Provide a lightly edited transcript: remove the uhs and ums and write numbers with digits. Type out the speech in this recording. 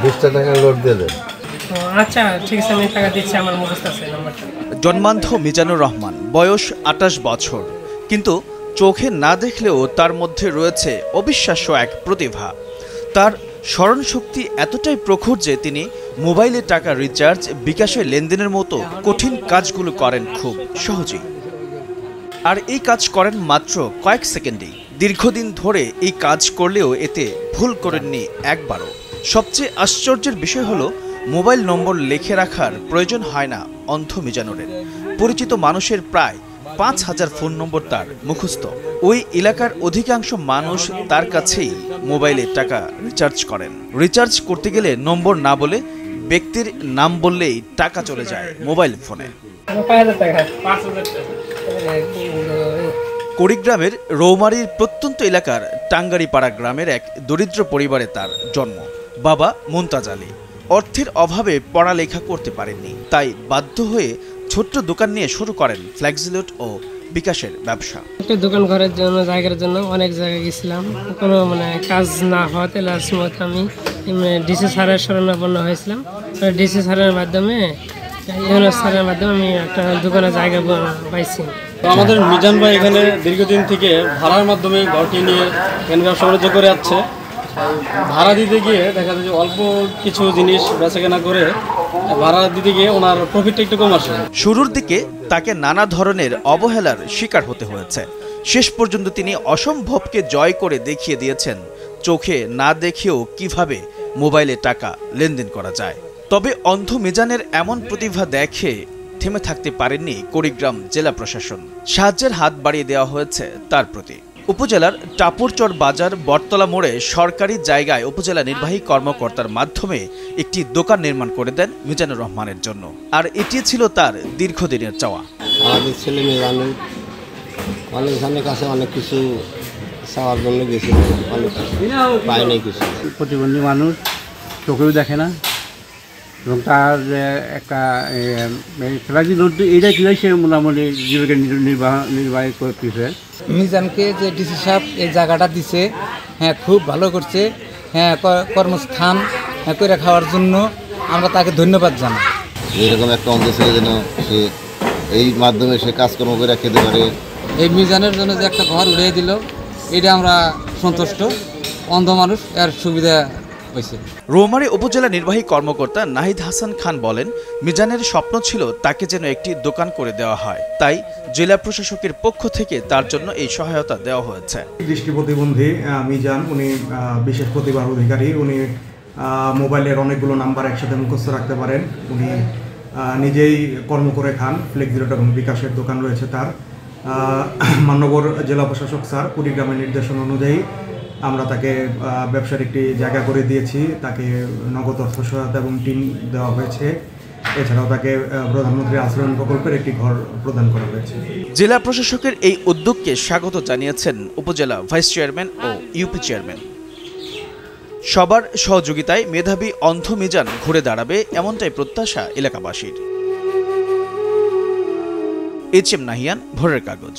20টা টাকা লোড দিয়ে দেন। আচ্ছা ঠিক আছে, আমি টাকা দিচ্ছি, আমার মুখস্থ আছে নাম্বারটা। জন্মান্ধ মিজানুর রহমান, বয়স 28 বছর, কিন্তু চোখে না দেখলেও তার মধ্যে রয়েছে অবিশ্বাস্য এক প্রতিভা। তার স্মরণশক্তি এতটাই প্রখর যে তিনি মোবাইলে টাকা রিচার্জ, বিকাশে লেনদেনের মতো কঠিন কাজগুলো করেন খুব সহজেই। আর এই কাজ করেন মাত্র কয়েক সেকেন্ডেই। দীর্ঘদিন ধরে এই কাজ করলেও এতে ভুল করেননি একবারও। সবচেয়ে আশ্চর্যের বিষয় হলো মোবাইল নম্বর লিখে রাখার প্রয়োজন হয় না অন্ধ মিজানুরের। পরিচিত মানুষের প্রায় 5000 ফোন নম্বর তার মুখস্থ। ওই এলাকার অধিকাংশ মানুষ তার কাছেই মোবাইলে টাকা রিচার্জ করেন। রিচার্জ করতে গেলে নম্বর না বলে ব্যক্তির নাম বললেই টাকা চলে যায় মোবাইল ফোনে। কুড়িগ্রামের রৌমারীর প্রত্যন্ত এলাকার টাঙ্গারিপাড়া গ্রামের এক দরিদ্র পরিবারে তার জন্ম। বাবা মুমতাজ আলী অর্থের অভাবে পড়ালেখা করতে পারেননি, তাই বাধ্য হয়ে ছোট্ট দোকান নিয়ে শুরু করেন ফ্লেক্সিলোড ও বিকাশের ব্যবসা। একটা দোকান ঘরের জন্য, জায়গার জন্য অনেক জায়গায় গেছিলাম, কোনো কাজ না হওয়াতে লাস্ট মতো আমি ডিসি স্যারের শরণাপন্ন হয়েছিলাম। ডিসি স্যারের মাধ্যমে, ইউনুস স্যারের মাধ্যমে আমি একটা দোকানের জায়গা পাইছি। আমাদের মিজান ভাই এখানে দীর্ঘদিন থেকে ভাড়ার মাধ্যমে ঘরটি নিয়ে এখানে ব্যবসা বাণিজ্য করে যাচ্ছে। ভাড়া দিতে গিয়ে দেখা যায় যে অল্প কিছু জিনিস বেচাকেনা করে ভাড়া দিতে গিয়ে ওনার প্রফিটটা একটু কম আসে। শুরুর দিকে তাকে নানা ধরনের অবহেলার শিকার হতে হয়েছে। শেষ পর্যন্ত তিনি অসম্ভবকে জয় করে দেখিয়ে দিয়েছেন চোখে না দেখেও কিভাবে মোবাইলে টাকা লেনদেন করা যায়। তবে অন্ধ মিজানের এমন প্রতিভা দেখে থেমে থাকতে পারেননি কুড়িগ্রাম জেলা প্রশাসন। সাহায্যের হাত বাড়িয়ে দেওয়া হয়েছে তার প্রতি। উপজেলার টাপুরচর বাজার বটতলা মোড়ে সরকারি জায়গায় উপজেলা নির্বাহী কর্মকর্তার মাধ্যমে একটি দোকান নির্মাণ করে দেন মিজানুর রহমানের জন্য। আর এটি ছিল তার দীর্ঘদিনের চাওয়া। আমাদের ছেলে মিজানুর অনেক কাছে অনেক কিছু চাওয়ার জন্য গেছিল, অনেক পায়নি কিছু। প্রতিবন্ধী মানুষ, চোখেও দেখে না, এবং তার একটা ফ্লেক্সিলোড এইটাই ছিল, সে মোটামুটি জীবিকা নির্বাহ করতেছে। মিজানকে যে ডিসি সাহেব এই জায়গাটা দিছে, হ্যাঁ খুব ভালো করছে, হ্যাঁ কর্মস্থান করে খাওয়ার জন্য আমরা তাকে ধন্যবাদ জানাই। এরকম একটা অন্ধ ছেলে যেন সে এই মাধ্যমে সে কাজকর্ম করে খেতে পারে। এই মিজানের জন্য যে একটা ঘর উড়িয়ে দিল, এটা আমরা সন্তুষ্ট। অন্ধ মানুষ এর সুবিধা হয়েছে। রৌমারী উপজেলা নির্বাহী কর্মকর্তা নাহিদ হাসান খান বলেন, মিজানের স্বপ্ন ছিল তাকে যেন একটি দোকান করে দেওয়া হয়, তাই জেলা প্রশাসকের পক্ষ থেকে তার জন্য এই সহায়তা দেওয়া হয়েছে। দৃষ্টি প্রতিবন্ধী মিজান, উনি বিশেষ প্রতিভার অধিকারী। উনি মোবাইলের অনেকগুলো নাম্বার একসাথে মুখস্থ রাখতে পারেন। উনি নিজেই কর্ম করে খান। ফ্লেক্সিলোড এবং বিকাশের দোকান রয়েছে তার। মান্যবর জেলা প্রশাসক স্যার কুড়িগ্রামের নির্দেশনা অনুযায়ী আমরা তাকে ব্যবসার একটি জায়গা করে দিয়েছি। তাকে নগদ অর্থ সহায়তা এবং টিম দেওয়া হয়েছে। এছাড়াও তাকে প্রধানমন্ত্রী আশ্রয়ণ প্রকল্পের একটি ঘর প্রদান করা হয়েছে। জেলা প্রশাসকের এই উদ্যোগকে স্বাগত জানিয়েছেন উপজেলা ভাইস চেয়ারম্যান ও ইউপি চেয়ারম্যান। সবার সহযোগিতায় মেধাবী অন্ধ মিজান ঘুরে দাঁড়াবে, এমনটাই প্রত্যাশা এলাকাবাসীর। এইচ এম নাহিয়ান, ভোরের কাগজ।